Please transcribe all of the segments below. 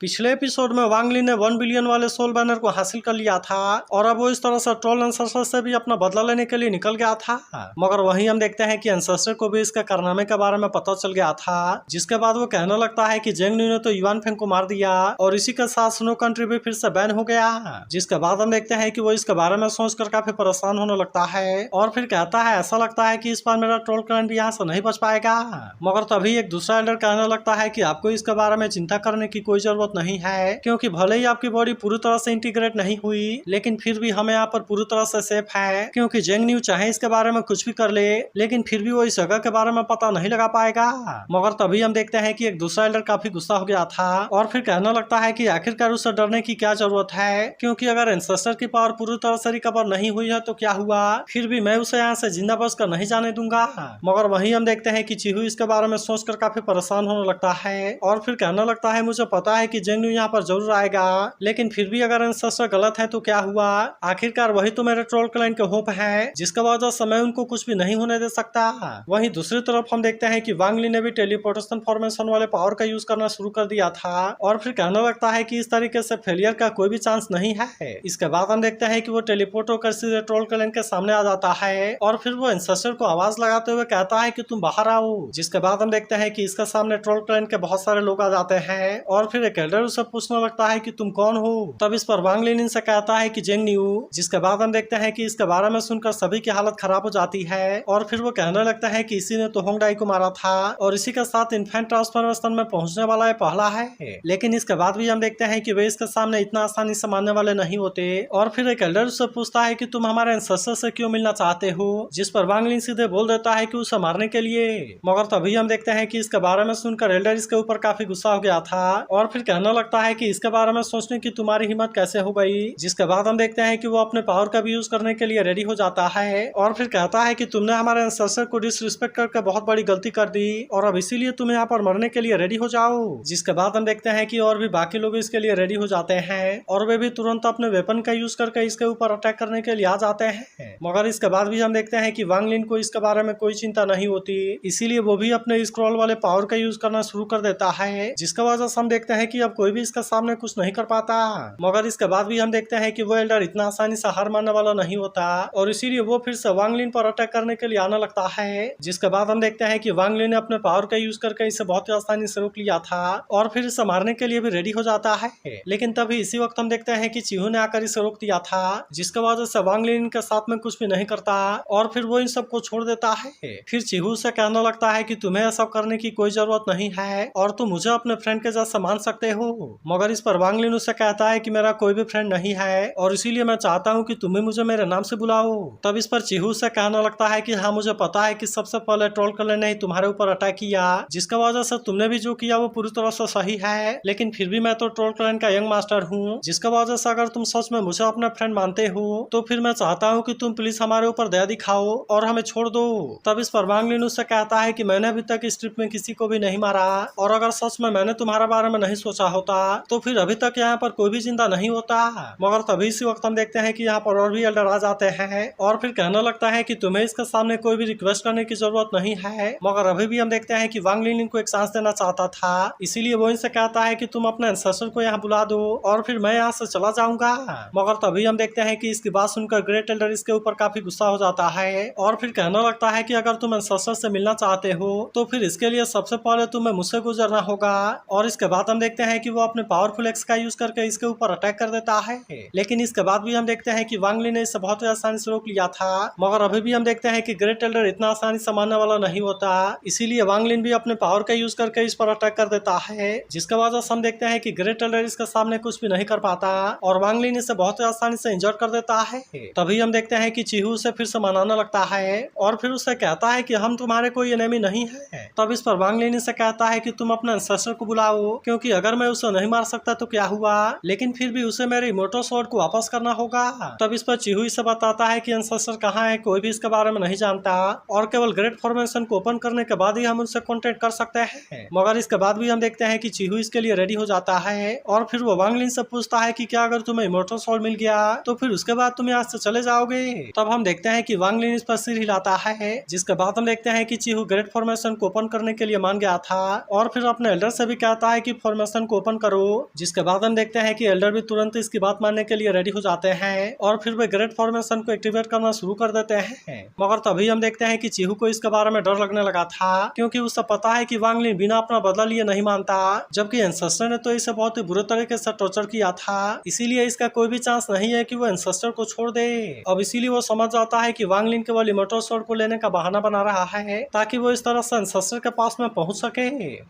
पिछले एपिसोड में वांग ली ने 1 बिलियन वाले सोल बैनर को हासिल कर लिया था और अब वो इस तरह से ट्रोल एंसेस्टर से भी अपना बदला लेने के लिए निकल गया था। मगर वहीं हम देखते हैं कि एंसेस्टर को भी इसके कारनामे के बारे में पता चल गया था, जिसके बाद वो कहने लगता है कि जेंग न्यू ने तो युआन फेंग को मार दिया और इसी के साथ स्नो कंट्री भी फिर से बैन हो गया। जिसके बाद हम देखते हैं कि वो इसके बारे में सोचकर काफी परेशान होने लगता है और फिर कहता है ऐसा लगता है कि इस बार मेरा ट्रोल क्लैन भी यहाँ से नहीं बच पाएगा। मगर तभी एक दूसरा एल्डर कहने लगता है कि आपको इसके बारे में चिंता करने की कोई जरूरत नहीं है, क्योंकि भले ही आपकी बॉडी पूरी तरह से इंटीग्रेट नहीं हुई, लेकिन फिर भी हमें यहाँ पर पूरी तरह से सेफ है, क्योंकि जेंग न्यू चाहे इसके बारे में कुछ भी कर ले, लेकिन फिर भी वो इस जगह के बारे में पता नहीं लगा पाएगा। मगर तभी हम देखते हैं कि एक दूसरा एल्डर काफी गुस्सा हो गया था और फिर कहने लगता है कि आखिरकार उससे डरने की क्या जरूरत है, क्योंकि अगर एंसेस्टर की पावर पूरी तरह से रिकवर नहीं हुई है तो क्या हुआ, फिर भी मैं उसे यहाँ से जिंदा बच कर नहीं जाने दूंगा। मगर वहीं हम देखते हैं कि चीहू इसके बारे में सोचकर काफी परेशान होने लगता है और फिर कहने लगता है मुझे पता है कि जेंग न्यू यहाँ पर जरूर आएगा, लेकिन फिर भी अगर एंसेस्टर गलत है तो क्या हुआ, आखिरकार वही तो मेरे ट्रोल क्लैन के होप है, जिसका वजह से मैं उनको कुछ भी नहीं होने दे सकता। वहीं दूसरी तरफ हम देखते हैं कि वांग ली ने भी टेलीपोर्टेशन फॉर्मेशन वाले पावर का यूज करना शुरू कर दिया था और फिर कहने लगता है कि इस तरीके से फेलियर का कोई भी चांस नहीं है। इसके बाद हम देखते हैं कि वो टेलीपोर्ट होकर सीधे ट्रोल क्लैन के सामने आ जाता है और फिर वो एंसेस्टर को आवाज लगाते हुए कहता है कि तुम बाहर आओ। जिसके बाद हम देखते हैं कि इसके सामने ट्रोल क्लैन के बहुत सारे लोग आ जाते हैं और फिर एक एल्डर उसे पूछने लगता है कि तुम कौन हो। तब इस पर वांग ली से कहता है कि जेंग न्यू। जिसके बाद हम देखते हैं कि इसके बारे में सुनकर सभी की हालत खराब हो जाती है और फिर वो कहने लगता है कि इसी ने तो होंगडाई को मारा था और इसी के साथ इन्फेंट ट्रांसफॉर्मेशन में पहुंचने वाला है पहला है। लेकिन इसके बाद भी हम देखते हैं कि वे इसके सामने इतना आसानी से मानने वाले नहीं होते और फिर एक एल्डर उससे पूछता है कि तुम हमारे एंसेस्टर से क्यों मिलना चाहते हो, जिस पर वांग ली सीधे बोल देता है कि उसे मारने के लिए। मगर तभी हम देखते हैं कि इसके बारे में सुनकर एल्डर इसके ऊपर काफी गुस्सा हो गया था और फिर कहने लगता है कि इसके बारे में सोचने की तुम्हारी हिम्मत कैसे हो गई। जिसके बाद हम देखते हैं कि वो अपने पावर का भी यूज करने के लिए रेडी हो जाता है और फिर कहता है कि तुमने हमारे एंसेस्टर को डिसरिस्पेक्ट करके बहुत बड़ी गलती कर दी और अब इसीलिए तुम यहाँ पर मरने के लिए रेडी हो जाओ। जिसके बाद हम देखते हैं कि और भी बाकी लोग इसके लिए रेडी हो जाते हैं और वे भी तुरंत अपने वेपन का यूज करके इसके ऊपर अटैक करने के लिए आ जाते हैं। मगर इसके बाद भी हम देखते हैं कि वांग लिन को इसके बारे में कोई चिंता नहीं होती, इसीलिए वो भी अपने स्क्रॉल वाले पावर का यूज करना शुरू कर देता है, जिसका वजह से हम देखते हैं कि अब कोई भी इसके सामने कुछ नहीं कर पाता। मगर इसके बाद भी हम देखते हैं कि वो एल्डर इतना आसानी से हार मानने वाला नहीं होता और इसीलिए वो फिर से वांग लिन पर अटैक करने के लिए आने लगता है। जिसके बाद हम देखते हैं कि वांग लिन ने अपने पावर का यूज करके इसे बहुत ही आसानी से रोक लिया था और फिर इसे मारने के लिए भी रेडी हो जाता है। लेकिन तभी इसी वक्त हम देखते हैं कि चीहू ने आकर इसे रोक दिया था, जिसके वजह से वांग लिन के साथ में कुछ भी नहीं करता और फिर वो इन सबको छोड़ देता है। फिर चीहू से कहने लगता है कि तुम्हें ऐसा करने की कोई जरूरत नहीं है और तुम मुझे अपने फ्रेंड के जैसा मान सकते हो। मगर इस पर वांग लिन उसे कहता है कि मेरा कोई भी फ्रेंड नहीं है और इसीलिए मैं चाहता हूँ कि तुम्हें मुझे मेरे नाम से बुलाओ। तब इस पर चीहू से कहने लगता है कि हाँ मुझे पता है कि सबसे पहले ट्रोल क्लैन ने ही तुम्हारे ऊपर अटैक किया, जिसका वजह से तुमने भी जो किया वो पूरी तरह से सही है, लेकिन फिर भी मैं तो ट्रोल क्लैन का यंग मास्टर हूँ, जिसका वजह से अगर तुम सच में मुझे अपना फ्रेंड मानते हो तो फिर मैं चाहता हूँ कि तुम प्लीज हमारे ऊपर दया दिखाओ और हमें छोड़ दो। तब इस पर वांग लिन उससे कहता है कि मैंने अभी तक इस ट्रिप में किसी को भी नहीं मारा और अगर सच में मैंने तुम्हारे बारे में नहीं सोचा होता तो फिर अभी तक यहाँ पर कोई भी जिंदा नहीं होता। मगर तभी इसी वक्त हम देखते हैं कि यहाँ पर और भी एल्डर आ जाते हैं और फिर कहने लगता है कि तुम्हें इसके सामने कोई भी रिक्वेस्ट करने की जरूरत नहीं है। मगर अभी भी हम देखते हैं कि वांग लिन को एक चांस देना चाहता था, इसीलिए वो इनसे कहता है कि तुम अपने एंसेस्टर को यहाँ बुला दो और फिर मैं यहाँ से चला जाऊंगा। मगर तभी हम देखते हैं कि इसकी बात सुनकर ग्रेट एल्डर इसके ऊपर काफी गुस्सा हो जाता है और फिर कहने लगता है कि अगर तुम एंसेस्टर से मिलना चाहते हो तो फिर इसके लिए सबसे पहले तुम्हें मुझसे गुजरना होगा। और इसके बाद हम देखते हैं कि वो अपने पावरफुल एक्स का यूज करके इसके ऊपर अटैक कर देता है, लेकिन इसके बाद भी हम देखते हैं कि वांग ली ने इसे बहुत ही आसानी से रोक लिया था। मगर अभी भी हम देखते हैं कि ग्रेट एल्डर इतना आसानी से मारने वाला नहीं होता, इसीलिए वांग लिन भी अपने पावर का यूज करके इस पर अटैक कर देता है, जिसका वजह से हम देखते हैं कि ग्रेट एल्डर इसके सामने कुछ भी नहीं कर पाता और वांग लिन इसे बहुत ही आसानी से इंजर कर देता है। तभी हम देखते हैं कि चीहू उसे फिर से मनाने लगता है और फिर उसे कहता है कि हम तुम्हारे कोई एनिमी नहीं है। तब इस पर वांग लिन से कहता है कि तुम अपने एंसेस्टर को बुलाओ, क्योंकि अगर मैं उसे नहीं मार सकता तो क्या हुआ, लेकिन फिर भी उसे मेरे इमोर्टल स्वॉर्ड को वापस करना होगा। तब इस पर चीहू इसे बताता है कि एंसेस्टर कहाँ है, कोई भी इसके बारे में नहीं जानता और केवल ग्रेट फॉर्मेशन को ओपन करने के बाद ही हम उनसे कांटेक्ट कर सकते हैं। मगर इसके बाद भी हम देखते हैं कि चीहू इसके लिए रेडी हो जाता है और फिर वो वांग लिन से पूछता है कि क्या अगर तुम्हें इमोर्टल स्वॉर्ड मिल गया तो फिर उसके बाद तुम यहाँ से चले जाओगे। तब हम देखते हैं कि वांग लिन इस पर सिर हिलाता है, जिसके बाद हम देखते हैं कि चीहू ग्रेट फॉर्मेशन को ओपन करने के लिए मान गया था और फिर अपने एल्डर से भी कहता है कि फॉर्मेशन कम्युनिकेशन को ओपन करो। जिसके बाद हम देखते हैं कि एल्डर भी तुरंत इसकी बात मानने के लिए रेडी हो जाते हैं और फिर वे ग्रेट फॉर्मेशन को एक्टिवेट करना शुरू कर देते हैं। मगर तभी हम देखते हैं कि चीहू को इसके बारे में डर लगने लगा था, क्योंकि उसे पता है कि वांग लिन बिना अपना बदला लिए नहीं मानता, जबकि एंसेस्टर ने तो इसे बहुत ही बुरे तरीके से टॉर्चर किया था। इसीलिए इसका कोई भी चांस नहीं है कि वो एंसेस्टर को छोड़ दे। अब इसीलिए वो समझ जाता है कि वांग लिन केवल इमोर्टल स्वॉर्ड को लेने का बहाना बना रहा है ताकि वो इस तरह से एंसेस्टर के पास में पहुंच सके।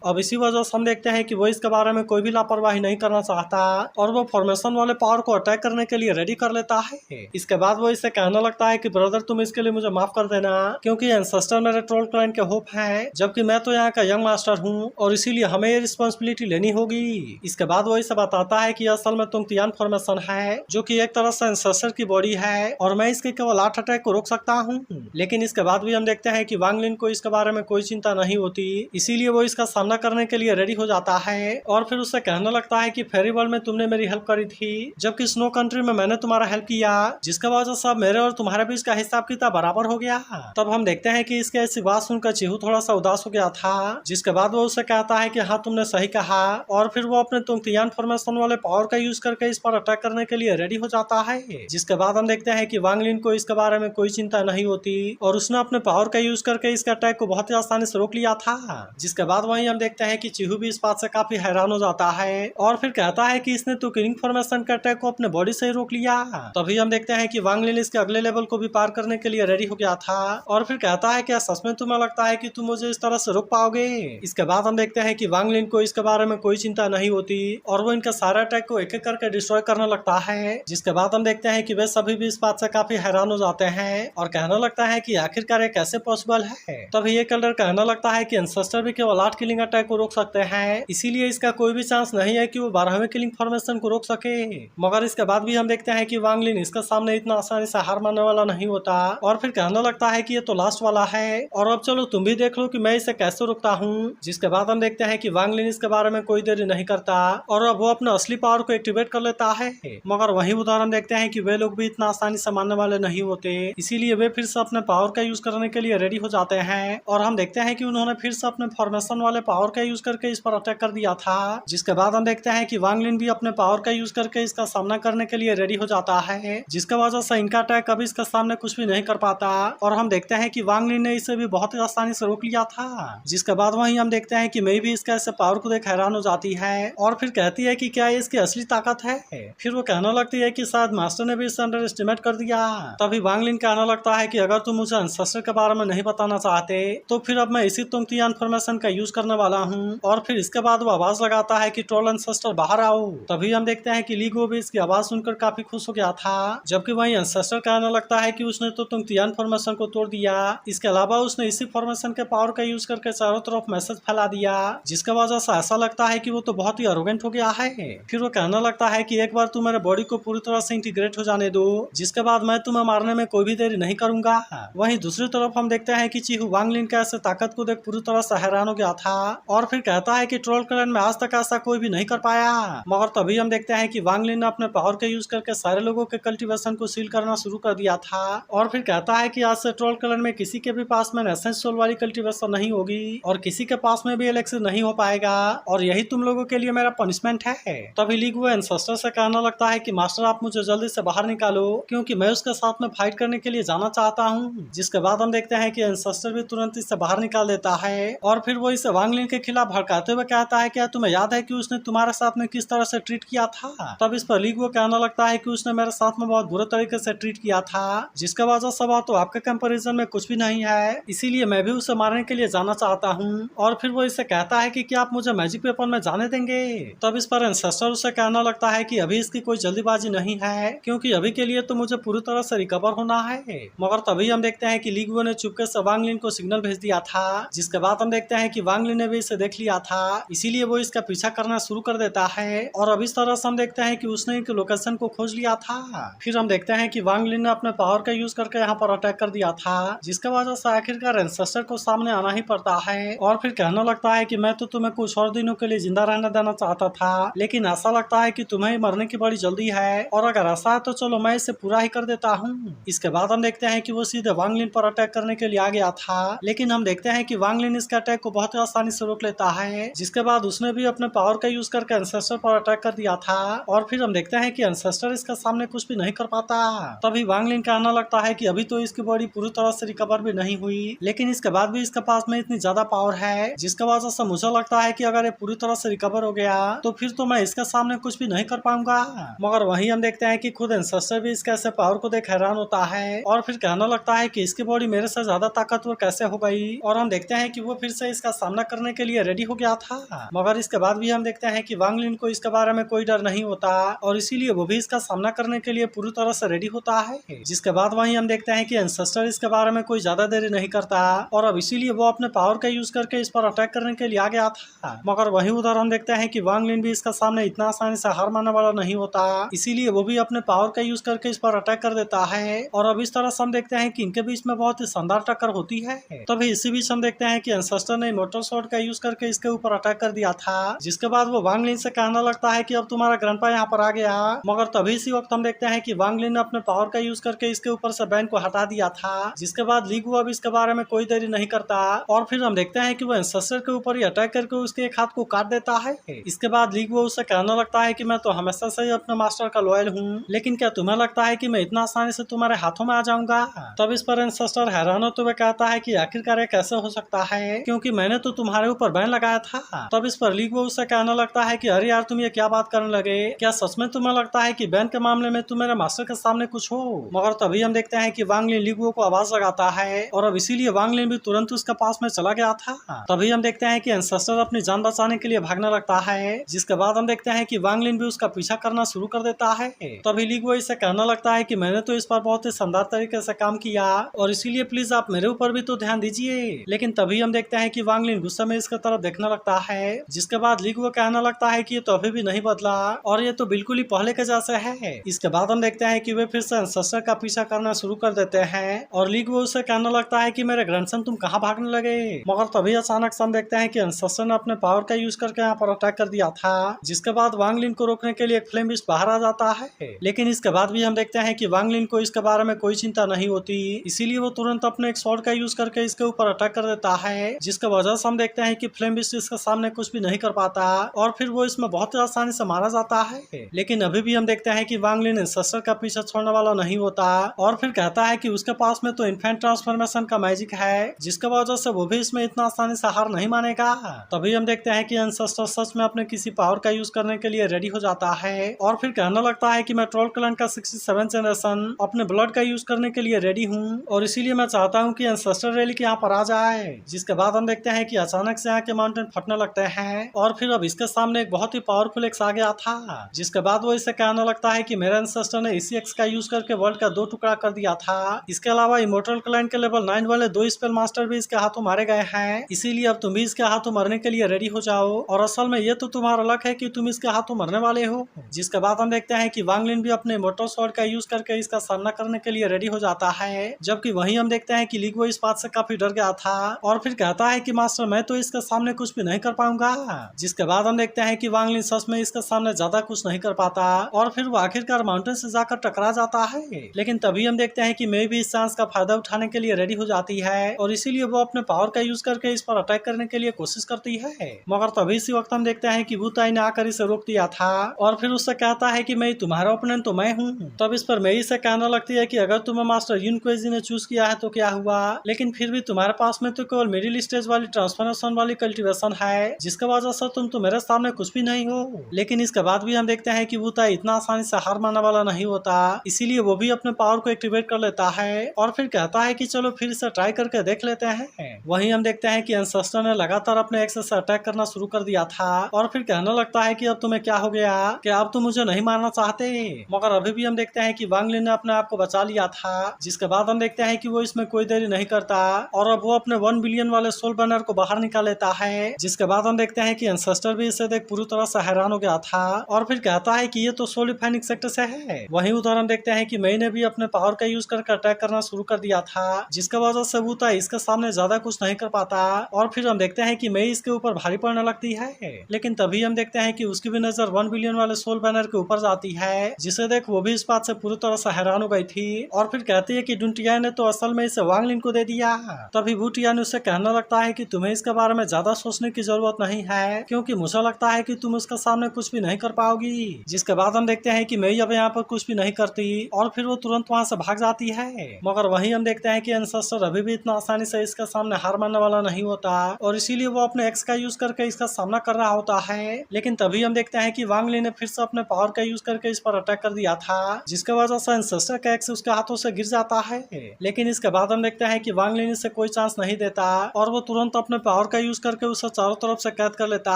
अब इसी वजह से हम देखते हैं कि वो इसके बारे में कोई भी लापरवाही नहीं करना चाहता और वो फॉर्मेशन वाले पावर को अटैक करने के लिए रेडी कर लेता है। इसके बाद वो इससे कहने लगता है कि ब्रदर तुम इसके लिए मुझे माफ कर देना, क्योंकि एंसेस्टर मेरे ट्रोल क्लान के होप है, जबकि मैं तो यहाँ का यंग मास्टर हूँ और इसीलिए हमें ये रिस्पॉन्सिबिलिटी लेनी होगी। इसके बाद वो इसे बताता है कि असल में तुम तियान फॉर्मेशन है, जो कि एक तरह से एंसेस्टर की बॉडी है और मैं इसके केवल 8 अटैक को रोक सकता हूँ। लेकिन इसके बाद भी हम देखते हैं कि वांग लिन को इसके बारे में कोई चिंता नहीं होती, इसीलिए वो इसका सामना करने के लिए रेडी हो जाता है और फिर उससे कहने लगता है कि फेरी वर्ल्ड में तुमने मेरी हेल्प करी थी, जबकि स्नो कंट्री में मैंने तुम्हारा हेल्प किया, जिसके वजह से मेरे और तुम्हारे बीच का हिसाब किताब बराबर हो गया। तब हम देखते हैं कि इसके ऐसी बात सुनकर चीहू थोड़ा सा उदास हो गया था, जिसके बाद वो उसे कहता है कि हाँ तुमने सही कहा और फिर वो अपने तुंगतियान फॉर्मेशन वाले पावर का यूज करके इस पर अटैक करने के लिए रेडी हो जाता है। जिसके बाद हम देखते हैं कि वांग लिन को इसके बारे में कोई चिंता नहीं होती और उसने अपने पावर का यूज करके इसके अटैक को बहुत ही आसानी से रोक लिया था। जिसके बाद वहीं हम देखते हैं कि चीहू भी इस बात से काफी हैरान हो जाता है और फिर कहता है कि इसने तो किलिंग फॉर्मेशन के अटैक को अपने बॉडी से ही रोक लिया। तभी हम देखते हैं कि वांग लिन इसके अगले लेवल को भी पार करने के लिए रेडी हो गया था और फिर कहता है कि सच में तुम्हें लगता है कि तुम मुझे इस तरह से रोक पाओगे। इसके बाद हम देखते हैं कि वांग लिन को इसके बारे में कोई चिंता नहीं होती और वो इनका सारा अटैक को एक एक करके डिस्ट्रॉय करने लगता है। जिसके बाद हम देखते हैं कि वे सभी भी इस बात से काफी हैरान हो जाते हैं और कहने लगता है कि आखिरकार ये कैसे पॉसिबल है। तभी एक एल्डर कहने लगता है कि एंसेस्टर भी केवल 8 किलिंग अटैक को रोक सकते हैं, इसीलिए इसका कोई भी चांस नहीं है कि वो 12वें किलिंग फॉर्मेशन को रोक सके। मगर इसके बाद भी हम देखते हैं कि वांग लिन इसके सामने इतना आसानी से हार मानने वाला नहीं होता और फिर कहने लगता है कि ये तो लास्ट वाला है और अब चलो तुम भी देख लो कि मैं इसे कैसे रोकता हूँ। जिसके बाद हम देखते हैं कि वांग लिन इसके बारे में कोई देरी नहीं करता और अब वो अपने असली पावर को एक्टिवेट कर लेता है। मगर वही उदाहरण देखते हैं कि वे लोग भी इतना आसानी से मानने वाले नहीं होते, इसीलिए वे फिर से अपने पावर का यूज करने के लिए रेडी हो जाते हैं और हम देखते हैं कि उन्होंने फिर से अपने फॉर्मेशन वाले पावर का यूज करके इस पर अटैक कर दिया था। जिसके बाद हम देखते हैं कि वांग लिन भी अपने पावर का यूज करके इसका सामना करने के लिए रेडी हो जाता है, जिसके वजह से इनका अटैक कभी इसके सामने कुछ भी नहीं कर पाता और हम देखते हैं कि वांग लिन ने इसे भी बहुत ही आसानी से रोक लिया था। जिसके बाद वहीं हम देखते हैं कि मई भी इसका ऐसे पावर को देख हैरान हो जाती है और फिर कहती है कि क्या ये इसकी असली ताकत है। फिर वो कहने लगती है कि शायद मास्टर ने भी इसे अंडर एस्टिमेट कर दिया। तभी वांग लिन कहने लगता है कि अगर तुम मुझे एंसेस्टर के बारे में नहीं बताना चाहते तो फिर अब मैं इसी तुंगतियान फॉर्मेशन का यूज करने वाला हूँ और फिर इसके बाद वो आवाज लगाता है कि ट्रोल एंसेस्टर बाहर आओ। तभी हम देखते हैं कि लीगो भी इसकी आवाज सुनकर काफी खुश हो गया था, जबकि वहीं एंसेस्टर कहने लगता है कि उसने तो तुंगतियान फॉर्मेशन को तोड़ दिया, इसके अलावा उसने इसी फॉर्मेशन के पावर का यूज करके चारों तरफ मैसेज फैला दिया, जिसके वजह से ऐसा लगता है कि वो तो बहुत ही एरोगेंट हो गया है। फिर वो कहने लगता है कि एक बार तुम मेरे बॉडी को पूरी तरह से इंटीग्रेट हो जाने दो, जिसके बाद मैं तुम्हें मारने में कोई भी देरी नहीं करूंगा। वहीं दूसरी तरफ हम देखते हैं कि चीहू वांग लिन के ऐसे ताकत को देख पूरी तरह से हैरान हो गया था और फिर कहता है कि ट्रोल क्लैन में आज तक ऐसा कोई भी नहीं कर पाया। मगर तभी हम देखते हैं कि वांग लिन ने अपने पावर के यूज करके सारे लोगों के कल्टीवेशन को सील करना शुरू कर दिया था और फिर कहता है कि आज से ट्रोल क्लैन में किसी के भी पास में एसेंस सोल वाली कल्टीवेशन नहीं होगी और किसी के पास में भी एलेक्सिस नहीं हो पाएगा और यही तुम लोगों के लिए मेरा पनिशमेंट है। तभी लीग वो एंसेस्टर से कहने लगता है कि मास्टर आप मुझे जल्दी से बाहर निकालो, क्योंकि मैं उसके साथ में फाइट करने के लिए जाना चाहता हूँ। जिसके बाद हम देखते हैं कि एंसेस्टर भी तुरंत इससे बाहर निकाल देता है और फिर वो इसे वांग लिन के खिलाफ भड़काते हुए कहता है क्या तुम्हें याद है कि उसने तुम्हारे साथ में किस तरह से ट्रीट किया था। तब इस पर लीग वो कहने लगता है कि उसने मेरे साथ में बहुत बुरे तरीके से ट्रीट किया था, जिसके वजह से वो तो आपके कंपैरिजन में कुछ भी नहीं है, इसीलिए मैं भी उसे मारने के लिए जाना चाहता हूँ। और फिर वो इसे कहता है कि क्या आप मुझे मैजिक वेपन में जाने देंगे। तब इस पर एंसेस्टर उसे कहने लगता है कि अभी इसकी कोई जल्दीबाजी नहीं है, क्योंकि अभी के लिए तो मुझे पूरी तरह से रिकवर होना है। मगर तभी हम देखते हैं कि लीगुओ ने चुपके से वांग लिन को सिग्नल भेज दिया था, जिसके बाद हम देखते हैं कि वांग लिन ने भी इसे देख लिया था, इसीलिए वो इसका पीछा करना शुरू कर देता है और अब इस तरह से हम देखते हैं कि उसने एक लोकेशन को खोज लिया था। फिर हम देखते हैं कि वांग लिन ने अपने पावर का यूज करके यहाँ पर अटैक कर दिया था, जिसके वजह से आखिरकार एंसेस्टर को सामने आना ही पड़ता है और फिर कहने लगता है कि मैं तो तुम्हें कुछ और दिनों के लिए जिंदा रहने देना चाहता था, लेकिन ऐसा लगता है कि तुम्हें मरने की बड़ी जल्दी है और अगर ऐसा है तो चलो मैं इसे पूरा ही कर देता हूँ। इसके बाद हम देखते हैं कि वो सीधे वांग लिन पर अटैक करने के लिए आ गया था, लेकिन हम देखते हैं कि वांग लिन इसके अटैक को बहुत आसानी से रोक लेता है, जिसके बाद उसने भी अपने अपने पावर का यूज करके एंसेस्टर पर अटैक कर दिया था और फिर हम देखते हैं कि एंसेस्टर इसका सामने कुछ भी नहीं कर पाता। तभी वांग लिन कहना लगता है कि अभी तो इसकी बॉडी पूरी तरह से रिकवर भी नहीं हुई, लेकिन इसके बाद भी इसके पास में इतनी ज्यादा पावर है जिसके वजह से मुझे लगता है कि अगर ये पूरी तरह से रिकवर हो गया तो फिर तो मैं इसके सामने कुछ भी नहीं कर पाऊंगा। मगर वहीं हम देखते हैं कि खुद एंसेस्टर भी इसके ऐसे पावर को देख हैरान होता है और फिर कहना लगता है कि इसकी बॉडी मेरे से ज्यादा ताकतवर कैसे हो गई, और हम देखते हैं कि वो फिर से इसका सामना करने के लिए रेडी हो गया था। मगर इसके बाद भी हम देखते हैं कि वांग लिन को इसके बारे में कोई डर नहीं होता और इसीलिए वो भी इसका सामना करने के लिए पूरी तरह से रेडी होता है। जिसके बाद वहीं हम देखते हैं कि एंसेस्टर इसके बारे में कोई ज्यादा देरी नहीं करता और अब इसीलिए वो अपने पावर का यूज करके इस पर अटैक करने के लिए आ गया था। मगर वहीं उधर हम देखते हैं कि वांग लिन भी इसका सामने इतना आसानी से हार मानने वाला नहीं होता, इसीलिए वो भी अपने पावर का यूज करके इस पर अटैक कर देता है और अब इस तरह से हम देखते हैं कि इनके बीच में बहुत ही शानदार टक्कर होती है। तभी इसी बीच हम देखते हैं कि एंसेस्टर ने इमोर्टल स्वॉर्ड का यूज करके इसके ऊपर अटैक कर दिया था, जिसके बाद वो वांग लिन से कहना लगता है कि अब तुम्हारा ग्रैंडपा यहाँ पर आ गया। मगर तभी इसी वक्त हम देखते हैं कि वांग लिन ने अपने पावर का यूज करके इसके ऊपर से बैन को हटा दिया था, जिसके बाद ली गुओ अब इसके बारे में कोई देरी नहीं करता और फिर हम देखते हैं कि वो एंसेस्टर के ऊपर ही अटैक करके उसके एक हाथ को काट देता है। इसके बाद ली गुओ उससे कहने लगता है कि मैं तो हमेशा से ही अपने मास्टर का लॉयल हूँ, लेकिन क्या तुम्हें लगता है कि मैं इतना आसानी से तुम्हारे हाथों में आ जाऊंगा? तब इस पर एंसेस्टर हैरान होते हुए कहता है कि आखिरकार ये कैसे हो सकता है, क्योंकि मैंने तो तुम्हारे ऊपर बैन लगाया था। तब इस पर ली गुओ उससे कहने लगता है कि अरे यार तुम ये क्या बात करने लगे, क्या सच में तुम्हें लगता है कि बैन के मामले में तुम मेरे मास्टर के सामने कुछ हो? मगर तभी हम देखते हैं कि वांग लिन ली गुओ को आवाज लगाता है और अब इसीलिए वांग लिन भी तुरंत उसके पास में चला गया था। तभी हम देखते हैं कि एंसेस्टर अपनी जान बचाने के लिए भागने लगता है, जिसके बाद हम देखते हैं कि वांग लिन भी उसका पीछा करना शुरू कर देता है। तभी ली गुओ इससे कहने लगता है कि मैंने तो इस पर बहुत ही शानदार तरीके से काम किया और इसीलिए प्लीज आप मेरे ऊपर भी तो ध्यान दीजिए। लेकिन तभी हम देखते हैं कि वांग लिन गुस्से में इसके तरफ देखने लगता है, जिसके बाद ली गुओ कहने लगता है कि ये तो अभी भी नहीं बदला और ये तो बिल्कुल ही पहले के जैसे है। इसके बाद हम देखते हैं कि वे फिर से एंसेस्टर का पीछा करना शुरू कर देते हैं और ली गुओ उससे कहने लगता है कि मेरे ग्रैंडसन तुम कहाँ भागने लगे। मगर तभी अचानक से हम देखते हैं कि एंसेस्टर ने अपने पावर का यूज करके यहाँ पर अटैक कर दिया था, जिसके बाद वांग लिन को रोकने के लिए एक फ्लेम बिस्ट बाहर आ जाता है। लेकिन इसके बाद भी हम देखते हैं कि वांग लिन को इसके बारे में कोई चिंता नहीं होती, इसीलिए वो तुरंत अपने एक स्वॉर्ड का यूज करके इसके ऊपर अटैक कर देता है, जिसके वजह से हम देखते हैं कि फ्लेम बिस्ट इसके सामने कुछ भी नहीं कर पाता और फिर वो इसमें बहुत आसानी से मारा जाता है। लेकिन अभी भी हम देखते हैं कि वांग लिन एंसेस्टर का पीछा छोड़ने वाला नहीं होता और फिर कहता है कि उसके पास में तो इन्फेंट ट्रांसफॉर्मेशन का मैजिक है, जिसके वजह से वो भी इसमें इतना आसानी से हार नहीं मानेगा। तभी हम देखते हैं कि एंसेस्टर सच में अपने किसी पावर का यूज करने के लिए रेडी हो जाता है और फिर कहने लगता है कि मैं ट्रोल क्लैन का 67 जनरेशन अपने ब्लड का यूज करने के लिए रेडी हूँ और इसीलिए मैं चाहता हूँ कि एंसेस्टर रैली यहाँ पर आ जाए। जिसके बाद हम देखते हैं कि अचानक से यहाँ के माउंटेन फटने लगते हैं और फिर अब इसके सामने एक बहुत ही पावरफुल एक्स आ गया था, जिसके बाद वो इसे कहने लगता है कि मेरे एंसेस्टर ने इसी एक्स का यूज करके वर्ल्ड का 2 टुकड़ा कर दिया था। इसके अलावा इमोर्टल क्लैन के लेवल 9 वाले 2 स्पेल मास्टर भी इसके हाथों मारे गए हैं, इसीलिए अब तुम भी इसके हाथों मरने के लिए रेडी हो जाओ और असल में ये तो तुम्हारा लक है कि तुम इसके हाथों मरने वाले हो। जिसके बाद हम देखते हैं कि वांग लिन भी अपने इमोर्टल स्वॉर्ड का यूज करके इसका सामना करने के लिए रेडी हो जाता है, जबकि वहीं हम देखते हैं कि ली गुओ इस बात से काफी डर गया था और फिर कहता है कि मास्टर मैं तो इसके सामने कुछ भी नहीं कर पाऊंगा। जिसके बाद हम देखते हैं कि वांग लिन सच में इसके सामने ज्यादा कुछ नहीं कर पाता और फिर वो आखिरकार माउंटेन से जाकर टकरा जाता है। लेकिन तभी हम देखते हैं कि मे भी इस चांस का फायदा उठाने के लिए रेडी हो जाती है और इसीलिए वो अपने पावर का यूज करके इस पर अटैक करने के लिए कोशिश करती है। मगर तभी इसी वक्त हम देखते हैं कि वुताई ने आकर इसे रोक दिया था और फिर उससे कहता है कि मैं तुम्हारा ओपोनेंट तो मैं हूँ। तब इस पर मेई से कहने लगती है कि अगर तुम्हें मास्टर युन कुएजी ने चूज किया है तो क्या हुआ, लेकिन फिर भी तुम्हारे पास में तो केवल मिडिल स्टेज वाली ट्रांसफॉर्मेशन वाली कल्टीवेशन है, जिसके वजह से तुम तो मेरे सामने कुछ भी नहीं हो। लेकिन इसके बाद भी हम देखते हैं कि वुताई इतना आसानी से हार मानने वाला नहीं होता, इसीलिए वो भी अपने पावर को एक्टिवेट कर लेता है और फिर कहता है कि चलो फिर से ट्राई करके देख लेते हैं। वहीं हम देखते हैं कि एंसेस्टर ने लगातार अपने एक्सेस से अटैक करना शुरू कर दिया था और फिर कहने लगता है कि अब तुम्हें क्या हो गया, कि अब तुम मुझे नहीं मारना चाहते। मगर अभी भी हम देखते हैं कि वांग लिन ने अपने आप को बचा लिया था, जिसके बाद हम देखते हैं कि वो इसमें कोई देरी नहीं करता और अब वो अपने 1 बिलियन वाले सोल बैनर को बाहर निकाल लेता है। जिसके बाद हम देखते हैं कि एंसेस्टर भी इसे देख पूरी तरह से हैरान हो गया था और फिर कहता है कि ये तो सोल फेनिक्स सेक्टर से है। वहीं उधर हम देखते हैं कि मई ने भी अपने पावर का यूज करके अटैक करना शुरू कर दिया था, जिसके वजह से वुता इसके सामने ज्यादा कुछ नहीं कर पाता और फिर हम देखते हैं कि मई इसके ऊपर भारी पड़ने लगती है। लेकिन तभी हम देखते हैं कि उसकी भी नजर 1 बिलियन वाले सोल बैनर के ऊपर जाती है, जिसे देख वो भी इस बात से पूरी तरह से हैरान हो गई थी और फिर कहती है कि डुंटिया ने तो असल में इसे वांग लिन को दे दिया। तभी वुटिया ने उससे कहने लगता है कि तुम्हें इसके बारे में ज्यादा सोचने की जरूरत नहीं है, क्योंकि मुझे लगता है कि तुम उसके सामने कुछ भी नहीं कर पाओगी। जिसके बाद हम देखते हैं कि मेई अब यहाँ पर कुछ भी नहीं करती और फिर वो तुरंत वहाँ से भाग जाती है। मगर वहीं हम देखते हैं कि एंसेस्टर अभी भी इतना आसानी से इसके सामने हार मानने वाला नहीं होता और इसीलिए वो अपने एक्स का यूज करके इसका सामना कर रहा होता है। लेकिन तभी हम देखते हैं कि वांग ली ने फिर से अपने पावर का यूज करके इस पर अटैक कर दिया था, जिसके वजह से एंसेस्टर का एक्स उसके हाथों से गिर जाता है। लेकिन इसके बाद हम देखते हैं कि वांग ली इसे कोई चांस नहीं देता और वो तुरंत अपने पावर का यूज करके उसे चारों तरफ से कैद कर लेता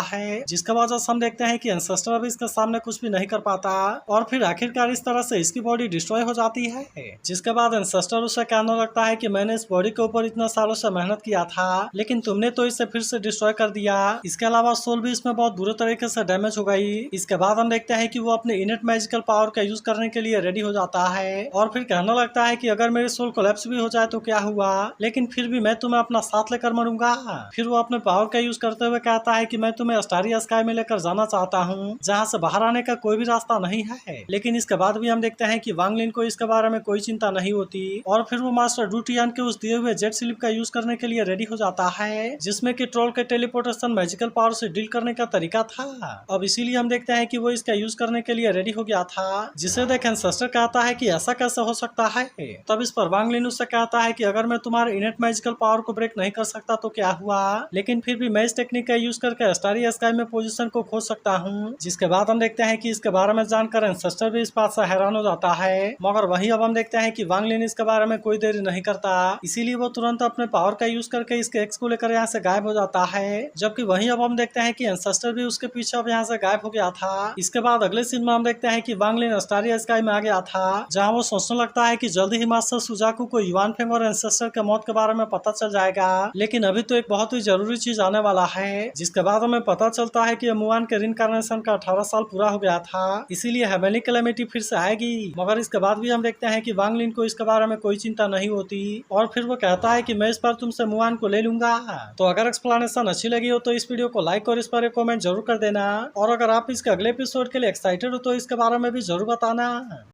है, जिसके वजह से हम देखते हैं कि एंसेस्टर अभी इसके सामने कुछ भी नहीं कर पाता और फिर आखिरकार इस तरह से इसकी बॉडी डिस्ट्रॉय हो जाती है। जिसके बाद एंसेस्टर उसे कहने लगता है कि मैंने इस बॉडी के ऊपर इतना सालों से मेहनत किया था, लेकिन तुमने तो इसे फिर से डिस्ट्रॉय कर दिया। इसके अलावा सोल भी इसमें बहुत बुरे तरीके से डैमेज हो गई। इसके बाद हम देखते हैं कि वो अपने इनेट मैजिकल पावर का यूज करने के लिए रेडी हो जाता है और फिर कहने लगता है कि अगर मेरी सोल कोलैप्स भी हो जाए तो क्या हुआ, लेकिन फिर भी मैं तुम्हें अपना साथ लेकर मरूंगा। फिर वो अपने पावर का यूज करते हुए कहता है कि मैं तुम्हें स्टारी स्काई में लेकर जाना चाहता हूँ, जहाँ से बाहर आने का कोई भी रास्ता नहीं है। लेकिन इसके बाद भी हम देखते हैं कि वांग लिन को इसके बारे में कोई चिंता नहीं होती और फिर वो मास्टर डू टियान के उस दिए हुए जेट स्लिप का यूज करने के लिए रेडी हो जाता है, जिसमें कि ट्रोल के टेलीपोर्टेशन मैजिकल पावर से डील करने का तरीका था। अब इसीलिए हम देखते हैं कि वो इसका यूज करने के लिए रेडी हो गया था, जिसे देख एंसेस्टर कहता है कि ऐसा कैसे हो सकता है। तब इस पर वांग लिन उससे कहता है कि अगर मैं तुम्हारे इनेट मैजिकल पावर को ब्रेक नहीं कर सकता तो क्या हुआ, लेकिन फिर भी मैं इस टेक्निक का यूज करके स्टारी स्काई में पोजीशन को खोज सकता हूँ। जिसके बाद हम देखते हैं कि इसके बारे में जानकर एंसेस्टर भी इस बात से हैरान हो जाता है, मगर वहीं अब हम देखते हैं कि वांग लिन इसके बारे में कोई देरी नहीं करता, इसीलिए वो तुरंत अपने पावर का यूज करके इसके एक्स को लेकर यहाँ से गायब हो जाता है। जबकि वहीं अब हम देखते हैं कि एंसेस्टर भी उसके पीछे अब यहाँ से गायब हो गया था। इसके बाद अगले सीन में हम देखते हैं कि वांग लिन स्टारी स्काई में आ गया था, जहाँ वो सोचने लगता है कि जल्दी ही मास्टर सुजाकू को युवान फेंग और एंसेस्टर के मौत के बारे में पता चल जाएगा, लेकिन अभी तो एक बहुत ही जरूरी चीज आने वाला है। जिसके बाद हमें पता चलता है कि मुआन के रिनकार्नेशन का 18 साल पूरा हो गया था, इसीलिए हेवनली कैलेमिटी फिर से आएगी। मगर इसके बाद भी हम देखते हैं कि वांग लिन को इसके बारे में कोई चिंता नहीं होती और फिर वो कहता है कि मैं इस बार तुमसे मुआन को ले लूंगा। तो अगर एक्सप्लेनेशन अच्छी लगी हो तो इस वीडियो को लाइक और इस पर एक कमेंट जरूर कर देना और अगर आप इसके अगले एपिसोड के लिए एक्साइटेड हो तो इसके बारे में भी जरूर बताना।